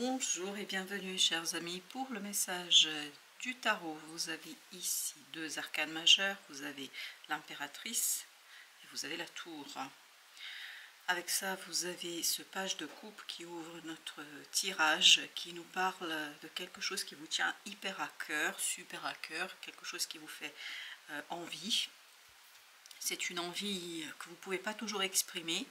Bonjour et bienvenue chers amis pour le message du tarot. Vous avez ici deux arcanes majeures, vous avez l'impératrice et vous avez la tour. Avec ça vous avez ce page de coupe qui ouvre notre tirage, qui nous parle de quelque chose qui vous tient hyper à cœur, super à cœur, quelque chose qui vous fait envie. C'est une envie que vous ne pouvez pas toujours exprimer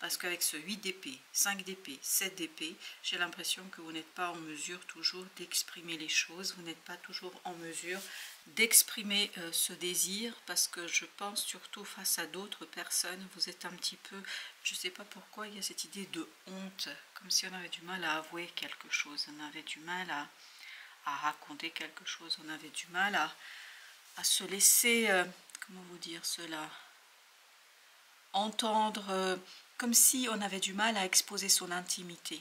parce qu'avec ce 8 d'épée, 5 d'épée, 7 d'épée, j'ai l'impression que vous n'êtes pas en mesure toujours d'exprimer les choses, vous n'êtes pas toujours en mesure d'exprimer ce désir parce que je pense surtout face à d'autres personnes, vous êtes un petit peu, je ne sais pas pourquoi, il y a cette idée de honte, comme si on avait du mal à avouer quelque chose, on avait du mal à raconter quelque chose, on avait du mal à se laisser... comment vous dire cela, entendre comme si on avait du mal à exposer son intimité.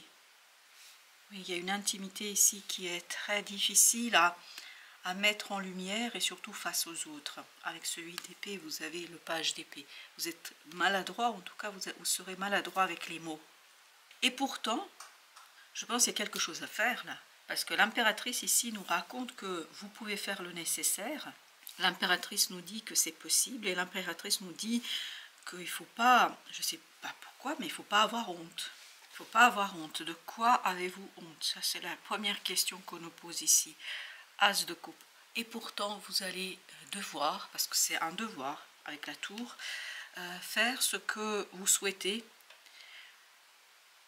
Oui, il y a une intimité ici qui est très difficile à mettre en lumière et surtout face aux autres. Avec ce 8 d'épée, vous avez le page d'épée. Vous êtes maladroit, en tout cas vous serez maladroit avec les mots. Et pourtant, je pense qu'il y a quelque chose à faire là, parce que l'impératrice ici nous raconte que vous pouvez faire le nécessaire. L'impératrice nous dit que c'est possible et l'impératrice nous dit qu'il ne faut pas, je ne sais pas pourquoi, mais il ne faut pas avoir honte. Il ne faut pas avoir honte. De quoi avez-vous honte? Ça, c'est la première question qu'on nous pose ici. As de coupe. Et pourtant, vous allez devoir, parce que c'est un devoir avec la tour, faire ce que vous souhaitez,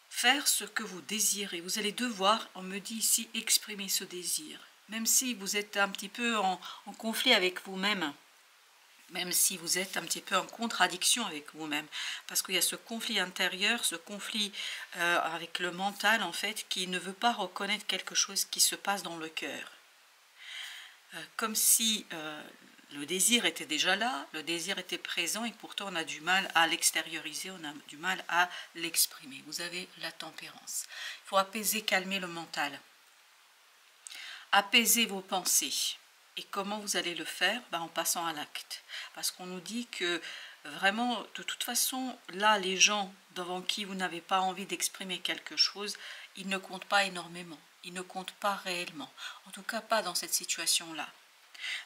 faire ce que vous désirez. Vous allez devoir, on me dit ici, exprimer ce désir. Même si vous êtes un petit peu en conflit avec vous-même, même si vous êtes un petit peu en contradiction avec vous-même, parce qu'il y a ce conflit intérieur, ce conflit avec le mental en fait, qui ne veut pas reconnaître quelque chose qui se passe dans le cœur. Comme si le désir était déjà là, le désir était présent et pourtant on a du mal à l'extérioriser, on a du mal à l'exprimer. Vous avez la tempérance. Il faut apaiser, calmer le mental. Apaiser vos pensées. Et comment vous allez le faire? En passant à l'acte. Parce qu'on nous dit que vraiment, de toute façon, là, les gens devant qui vous n'avez pas envie d'exprimer quelque chose, ils ne comptent pas énormément. Ils ne comptent pas réellement. En tout cas, pas dans cette situation-là.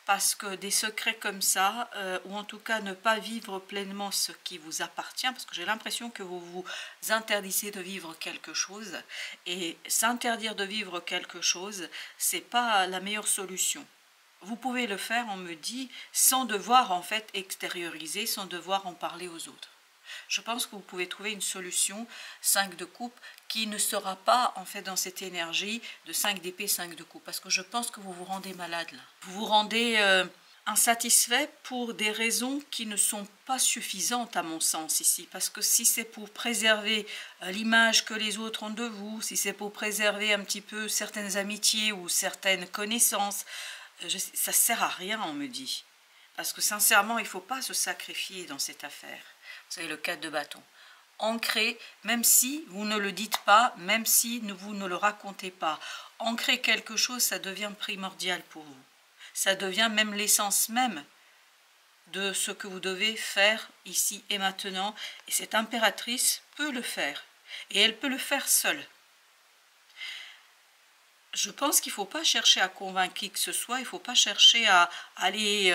Parce que des secrets comme ça, ou en tout cas ne pas vivre pleinement ce qui vous appartient, parce que j'ai l'impression que vous vous interdisez de vivre quelque chose, et s'interdire de vivre quelque chose, c'est pas la meilleure solution. Vous pouvez le faire, on me dit, sans devoir en fait extérioriser, sans devoir en parler aux autres. Je pense que vous pouvez trouver une solution, 5 de coupe, qui ne sera pas en fait dans cette énergie de 5 d'épée, 5 de coupe. Parce que je pense que vous vous rendez malade là. Vous vous rendez insatisfait pour des raisons qui ne sont pas suffisantes à mon sens ici. Parce que si c'est pour préserver l'image que les autres ont de vous, si c'est pour préserver un petit peu certaines amitiés ou certaines connaissances, ça ne sert à rien, on me dit. Parce que sincèrement, il ne faut pas se sacrifier dans cette affaire. Vous avez le 4 de bâton. Ancrez, même si vous ne le dites pas, même si vous ne le racontez pas. Ancrer quelque chose, ça devient primordial pour vous. Ça devient même l'essence même de ce que vous devez faire ici et maintenant. Et cette impératrice peut le faire. Et elle peut le faire seule. Je pense qu'il ne faut pas chercher à convaincre qui que ce soit. Il ne faut pas chercher à aller...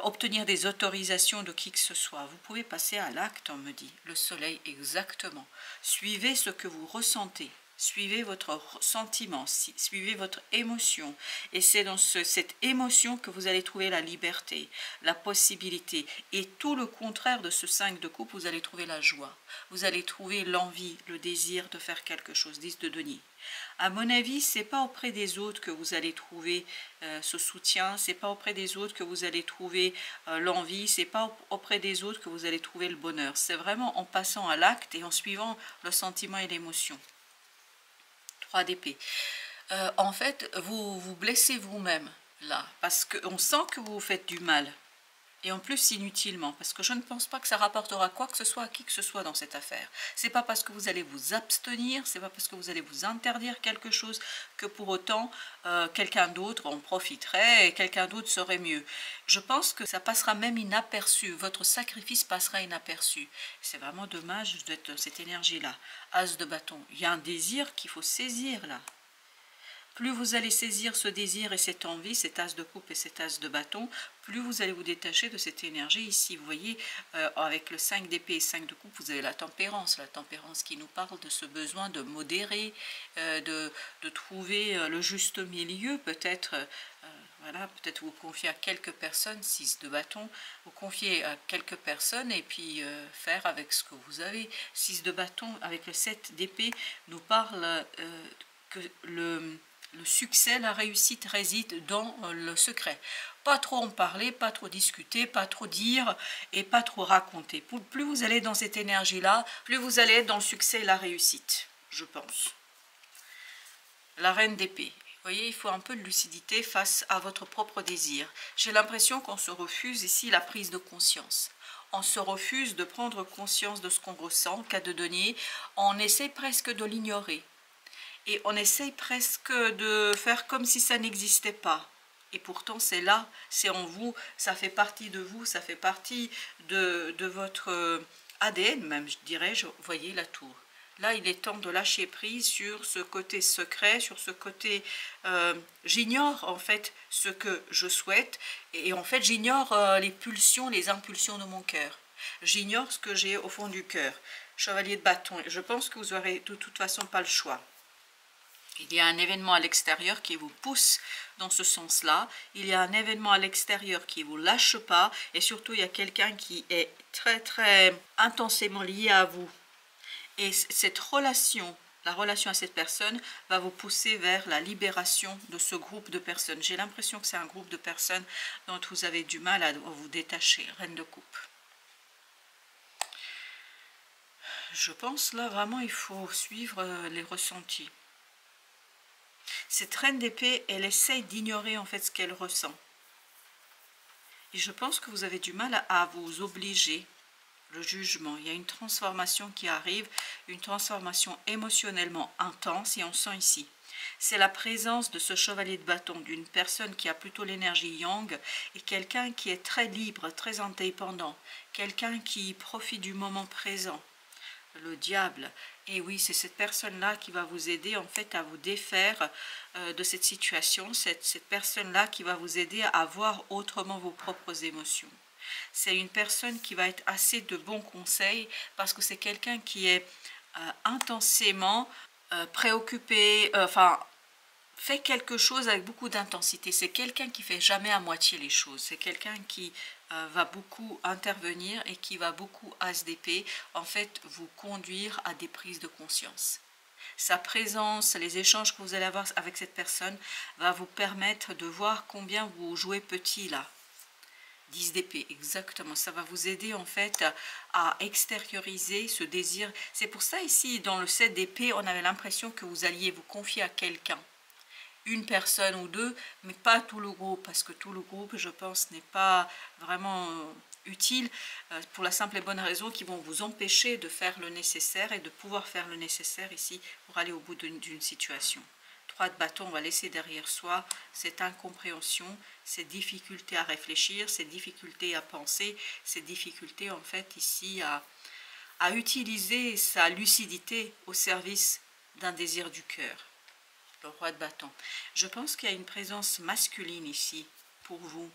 obtenir des autorisations de qui que ce soit. Vous pouvez passer à l'acte, on me dit. Le soleil, exactement. Suivez ce que vous ressentez. Suivez votre sentiment, suivez votre émotion. Et c'est dans cette émotion que vous allez trouver la liberté, la possibilité. Et tout le contraire de ce 5 de coupe, vous allez trouver la joie. Vous allez trouver l'envie, le désir de faire quelque chose. 10 de denier. À mon avis, ce n'est pas auprès des autres que vous allez trouver ce soutien, ce n'est pas auprès des autres que vous allez trouver l'envie, ce n'est pas auprès des autres que vous allez trouver le bonheur. C'est vraiment en passant à l'acte et en suivant le sentiment et l'émotion. 3 d'épée. En fait, vous vous blessez vous-même là, parce qu'on sent que vous vous faites du mal. Et en plus inutilement, parce que je ne pense pas que ça rapportera quoi que ce soit à qui que ce soit dans cette affaire. C'est pas parce que vous allez vous abstenir, c'est pas parce que vous allez vous interdire quelque chose que pour autant quelqu'un d'autre en profiterait et quelqu'un d'autre serait mieux. Je pense que ça passera même inaperçu, votre sacrifice passera inaperçu. C'est vraiment dommage d'être cette énergie-là. As de bâton, il y a un désir qu'il faut saisir là. Plus vous allez saisir ce désir et cette envie, cet as de coupe et cet as de bâton, plus vous allez vous détacher de cette énergie ici. Vous voyez, avec le 5 d'épée et 5 de coupe, vous avez la tempérance qui nous parle de ce besoin de modérer, de trouver le juste milieu, peut-être. Voilà, peut-être vous confier à quelques personnes, 6 de bâton, vous confier à quelques personnes et puis faire avec ce que vous avez. 6 de bâton avec le 7 d'épée nous parle que le succès, la réussite réside dans le secret. Pas trop en parler, pas trop discuter, pas trop dire et pas trop raconter. Plus vous allez dans cette énergie-là, plus vous allez être dans le succès et la réussite, je pense. La reine d'épée. Vous voyez, il faut un peu de lucidité face à votre propre désir. J'ai l'impression qu'on se refuse ici la prise de conscience. On se refuse de prendre conscience de ce qu'on ressent, qu'à de donner. On essaie presque de l'ignorer. Et on essaye presque de faire comme si ça n'existait pas. Et pourtant, c'est là, c'est en vous, ça fait partie de vous, ça fait partie de votre ADN même, je dirais. Vous voyez la tour. Là, il est temps de lâcher prise sur ce côté secret, sur ce côté... j'ignore en fait ce que je souhaite. Et en fait, j'ignore les pulsions, les impulsions de mon cœur. J'ignore ce que j'ai au fond du cœur. Chevalier de bâton. Je pense que vous n'aurez de toute façon pas le choix. Il y a un événement à l'extérieur qui vous pousse dans ce sens-là. Il y a un événement à l'extérieur qui ne vous lâche pas. Et surtout, il y a quelqu'un qui est très, très intensément lié à vous. Et cette relation, la relation à cette personne, va vous pousser vers la libération de ce groupe de personnes. J'ai l'impression que c'est un groupe de personnes dont vous avez du mal à vous détacher. Reine de coupe. Je pense là, vraiment, il faut suivre les ressentis. Cette reine d'épée, elle essaye d'ignorer en fait ce qu'elle ressent. Et je pense que vous avez du mal à vous obliger le jugement. Il y a une transformation qui arrive, une transformation émotionnellement intense et on sent ici. C'est la présence de ce chevalier de bâton, d'une personne qui a plutôt l'énergie yang et quelqu'un qui est très libre, très indépendant, quelqu'un qui profite du moment présent. Le diable, et oui, c'est cette personne-là qui va vous aider en fait à vous défaire de cette situation, cette personne-là qui va vous aider à voir autrement vos propres émotions. C'est une personne qui va être assez de bons conseils parce que c'est quelqu'un qui est intensément préoccupé, fait quelque chose avec beaucoup d'intensité. C'est quelqu'un qui fait jamais à moitié les choses. C'est quelqu'un qui va beaucoup intervenir et qui va beaucoup, as d'épée, en fait, vous conduire à des prises de conscience. Sa présence, les échanges que vous allez avoir avec cette personne va vous permettre de voir combien vous jouez petit là. 10 d'épée, exactement. Ça va vous aider en fait à extérioriser ce désir. C'est pour ça ici, dans le 7 d'épée, on avait l'impression que vous alliez vous confier à quelqu'un. Une personne ou deux, mais pas tout le groupe, parce que tout le groupe, je pense, n'est pas vraiment utile pour la simple et bonne raison qu'ils vont vous empêcher de faire le nécessaire et de pouvoir faire le nécessaire ici pour aller au bout d'une situation. 3 de bâton, on va laisser derrière soi cette incompréhension, ces difficultés à réfléchir, ces difficultés à penser, ces difficultés en fait ici à utiliser sa lucidité au service d'un désir du cœur. Le roi de bâton. Je pense qu'il y a une présence masculine ici pour vous.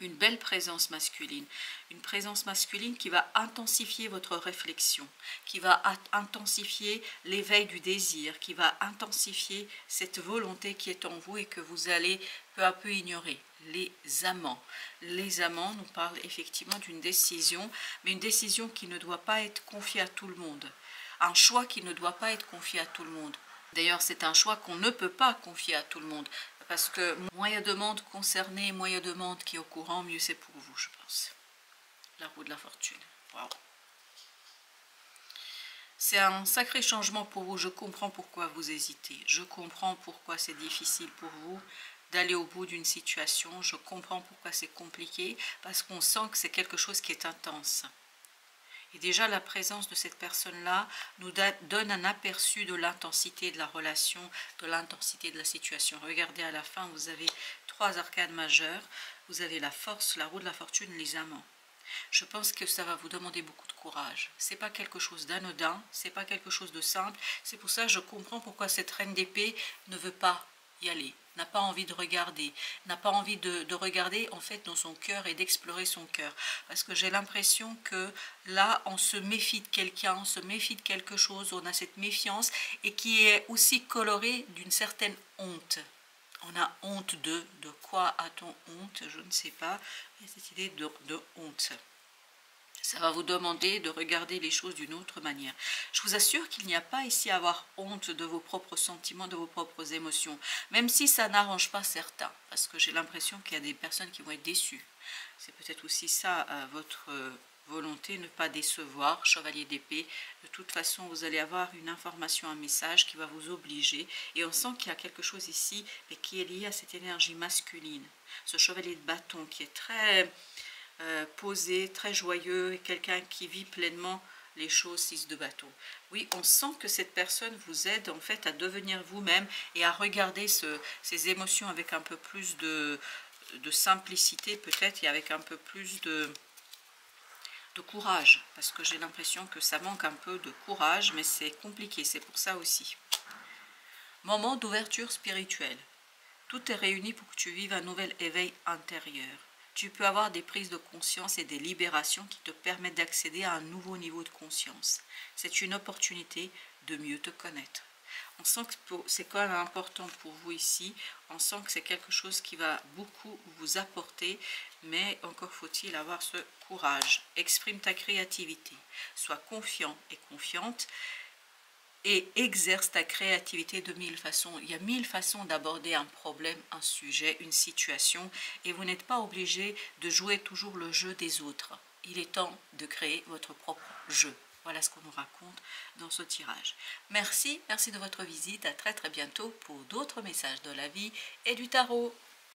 Une belle présence masculine. Une présence masculine qui va intensifier votre réflexion, qui va intensifier l'éveil du désir, qui va intensifier cette volonté qui est en vous et que vous allez peu à peu ignorer. Les amants. Les amants nous parlent effectivement d'une décision, mais une décision qui ne doit pas être confiée à tout le monde. Un choix qui ne doit pas être confié à tout le monde. D'ailleurs, c'est un choix qu'on ne peut pas confier à tout le monde. Parce que moins il y a de monde concerné, moins il y a de monde qui est au courant, mieux c'est pour vous, je pense. La roue de la fortune. Waouh. C'est un sacré changement pour vous. Je comprends pourquoi vous hésitez. Je comprends pourquoi c'est difficile pour vous. d'aller au bout d'une situation. Je comprends pourquoi c'est compliqué, parce qu'on sent que c'est quelque chose qui est intense. Et déjà, la présence de cette personne-là nous donne un aperçu de l'intensité de la relation, de l'intensité de la situation. Regardez, à la fin, vous avez 3 arcades majeures. Vous avez la force, la roue de la fortune, les amants. Je pense que ça va vous demander beaucoup de courage. C'est pas quelque chose d'anodin, c'est pas quelque chose de simple. C'est pour ça que je comprends pourquoi cette reine d'épée ne veut pas y aller, n'a pas envie de regarder, n'a pas envie de regarder en fait dans son cœur et d'explorer son cœur. Parce que j'ai l'impression que là, on se méfie de quelqu'un, on se méfie de quelque chose, on a cette méfiance et qui est aussi colorée d'une certaine honte. On a honte de quoi a-t-on honte? Je ne sais pas. Il y a cette idée de honte. Ça va vous demander de regarder les choses d'une autre manière. Je vous assure qu'il n'y a pas ici à avoir honte de vos propres sentiments, de vos propres émotions. Même si ça n'arrange pas certains. Parce que j'ai l'impression qu'il y a des personnes qui vont être déçues. C'est peut-être aussi ça votre volonté, ne pas décevoir, chevalier d'épée. De toute façon, vous allez avoir une information, un message qui va vous obliger. Et on sent qu'il y a quelque chose ici, mais qui est lié à cette énergie masculine. Ce chevalier de bâton qui est très posé, très joyeux, et quelqu'un qui vit pleinement les choses, 6 de bâton. Oui, on sent que cette personne vous aide en fait à devenir vous-même et à regarder ces émotions avec un peu plus de simplicité peut-être et avec un peu plus de courage, parce que j'ai l'impression que ça manque un peu de courage, mais c'est compliqué, c'est pour ça aussi. Moment d'ouverture spirituelle. Tout est réuni pour que tu vives un nouvel éveil intérieur. Tu peux avoir des prises de conscience et des libérations qui te permettent d'accéder à un nouveau niveau de conscience. C'est une opportunité de mieux te connaître. On sent que c'est quand même important pour vous ici. On sent que c'est quelque chose qui va beaucoup vous apporter, mais encore faut-il avoir ce courage. Exprime ta créativité. Sois confiant et confiante. Et exerce ta créativité de 1000 façons. Il y a 1000 façons d'aborder un problème, un sujet, une situation, et vous n'êtes pas obligé de jouer toujours le jeu des autres. Il est temps de créer votre propre jeu. Voilà ce qu'on nous raconte dans ce tirage. Merci de votre visite. À très bientôt pour d'autres messages de la vie et du tarot.